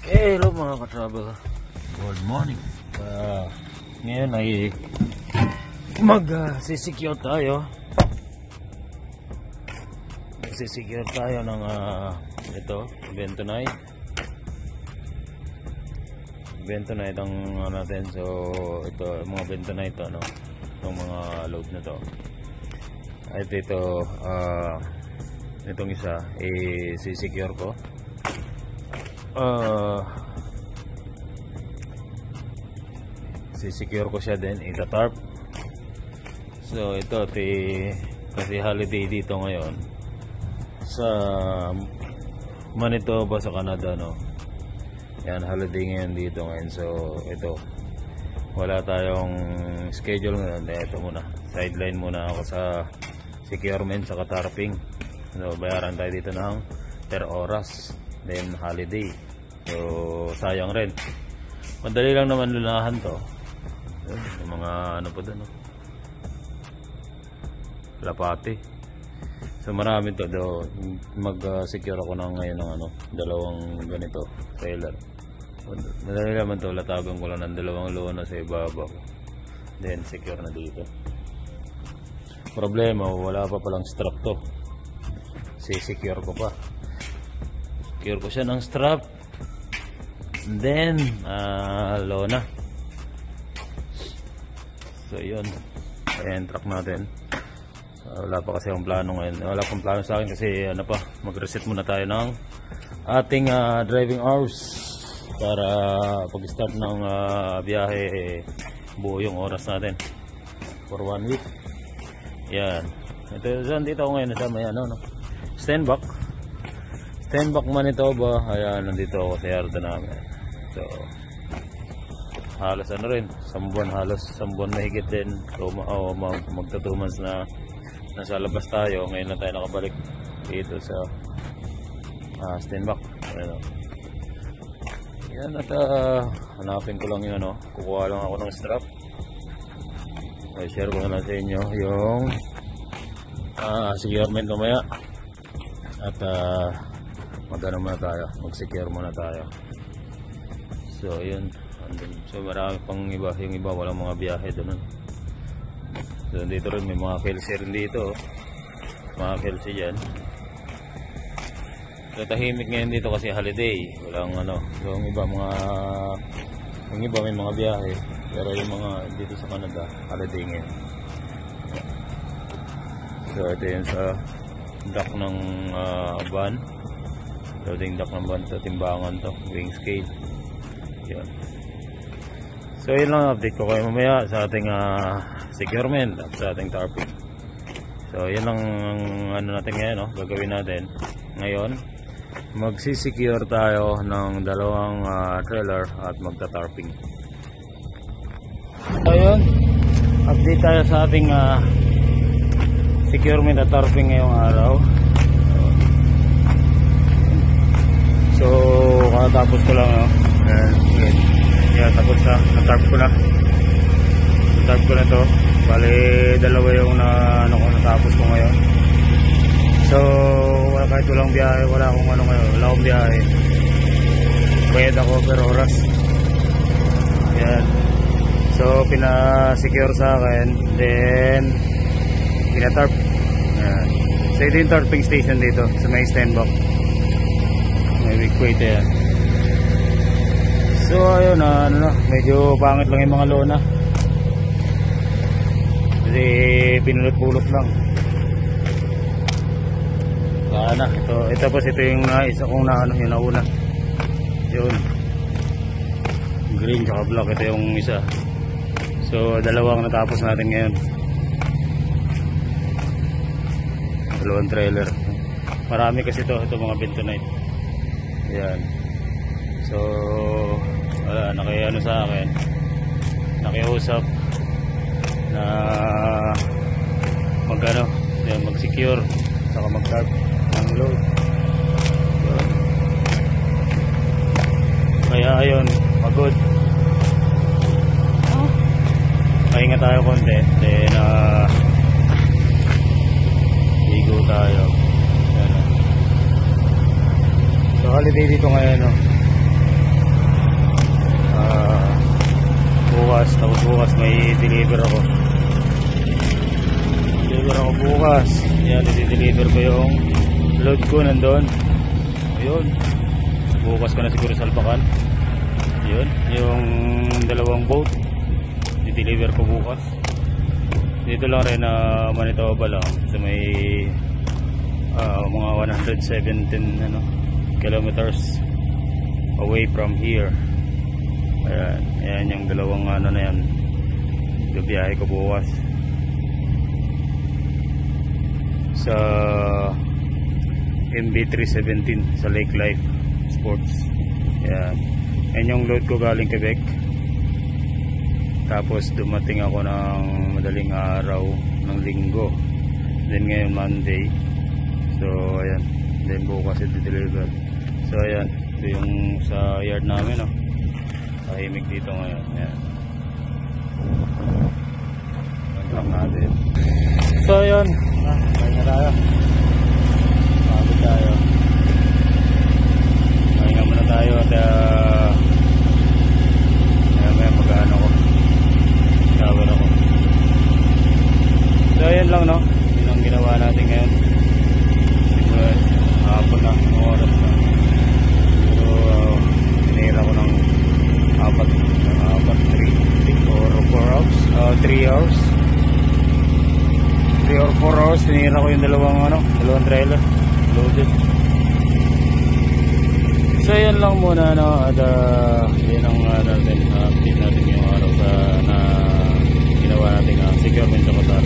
Hello mga ka-travel. Good morning. Ngayon ay sisecure tayo. Sisecure tayo ng ito, bentonite. Bentonite ang natin. So ito mga bentonite ano, itong mga load na to. At ito itong isa sisecure ko. Sisecure ko siya din, ita-tarp. So ito kasi holiday dito ngayon sa Manitoba sa Canada, no. Yan, holiday ngayon dito ngayon. So ito, wala tayong schedule ngayon. Ito muna, sideline muna ako sa securement sa tarping. So bayaran tayo dito ng per oras, then holiday. So sayang rin. Madali lang naman lunahan to. Yung mga ano pa doon, no? Lapati. So marami to do. Mag-secure ako na ngayon ng dalawang ganito trailer. Madali naman to, latagan ko lang ng dalawang lona sa ibabaw. Then secure na dito. Problema, wala pa palang strap to. Secure ko pa. Secure ko siya ng strap. And then lona. So yun, ayan, truck natin. Wala pa kasi akong plano ngayon. Wala pang plano sa akin kasi mag-reset muna tayo ng ating driving hours para pag-start ng biyahe buo yung oras natin for 1 week. Yan. Dito ako ngayon sa may Stenbach Manitoba. Ayan, nandito ako sa yard namin. So halos rin, halos 1 buwan mahigit din. So magta 2 months na nasa labas tayo. Ngayon na tayo nakabalik dito sa Stenbach. Yan, at hanapin ko lang yung kukuha lang ako ng strap. I-share ko na lang sa inyo yung securement mamaya. At mag-secure muna tayo. So yun. So marami pang iba, yung iba walang mga biyahe doon. So dito rin may mga Kelsey rin dito, mga Kelsey dyan. So tahimik ngayon dito kasi holiday, walang so yung iba may mga biyahe, pero yung mga dito sa Canada holiday ngayon. So ito yun sa dock ng van, loading dock ng van, sa timbangan to, wing scale. Yun. So yun lang update ko kayo mamaya sa ating securement at sa ating tarping. So yun lang natin ngayon, gagawin natin ngayon. Magsisecure tayo ng dalawang trailer at magta-tarping. So yun, update tayo sa ating securement at tarping ngayong araw. So kakatapos ko lang, yan, tapos na, na-tarp ko na. Na-tarp ko na to. Bali, dalawa yung natapos ko ngayon. So, kahit walang biyahe, wala akong biyahe. Bayad ako per oras. Yan. So, pina-secure sa akin. Then, pina-tarp. Yan. So, ito yung tarping station dito sa may Stenbach. May weak weight yan. So ayun, medyo pangit lang yung mga lona kasi pinulot-pulot lang. Sana ito yung isa kong yung nauna, yun green tsaka black. Ito yung isa. So dalawang natapos natin ngayon, dalawang trailer. Marami kasi ito mga bentonite. Yan. So wala, sa akin, nakiusap na mag-secure saka mag-tarp ng load. Kaya ayun, pagod. Pahinga tayo konti, then ligo tayo. So holiday dito ngayon, bukas. Tapos bukas may deliver ako. Deliver ako bukas. Yan, i-deliver ko yung load ko nandun. Ayun. Bukas ko na siguro salpakan. Yun, yung dalawang boat i-deliver ko bukas. Dito lang rin na Manitoba lang. So may mga 117 kilometers away from here. Ayan, ayan yung dalawang na yan. Biyahe ko bukas sa MB317 sa Lake Life Sports. Ayan. Ayan yung load ko galing Quebec. Tapos dumating ako ng madaling araw ng linggo. Then ngayon Monday. So ayan. Then bukas i-deliver. So ayan. Ito yung sa yard namin. Tahimik dito ngayon. Ayan. Lang natin. So ayan. Kaya na tayo. Pagod tayo. Kaya muna tayo at may mag-ano ko. Shower ako. So ayan lang yun ang ginawa natin ngayon. Siguro hapon na, oras na. Pero tinira ko ng 3 hours 3 or 4 hours tinira ko yung dalawang trailer loaded. So yan lang muna at yan ang update natin yung araw na ginawa natin securement sa Qatar.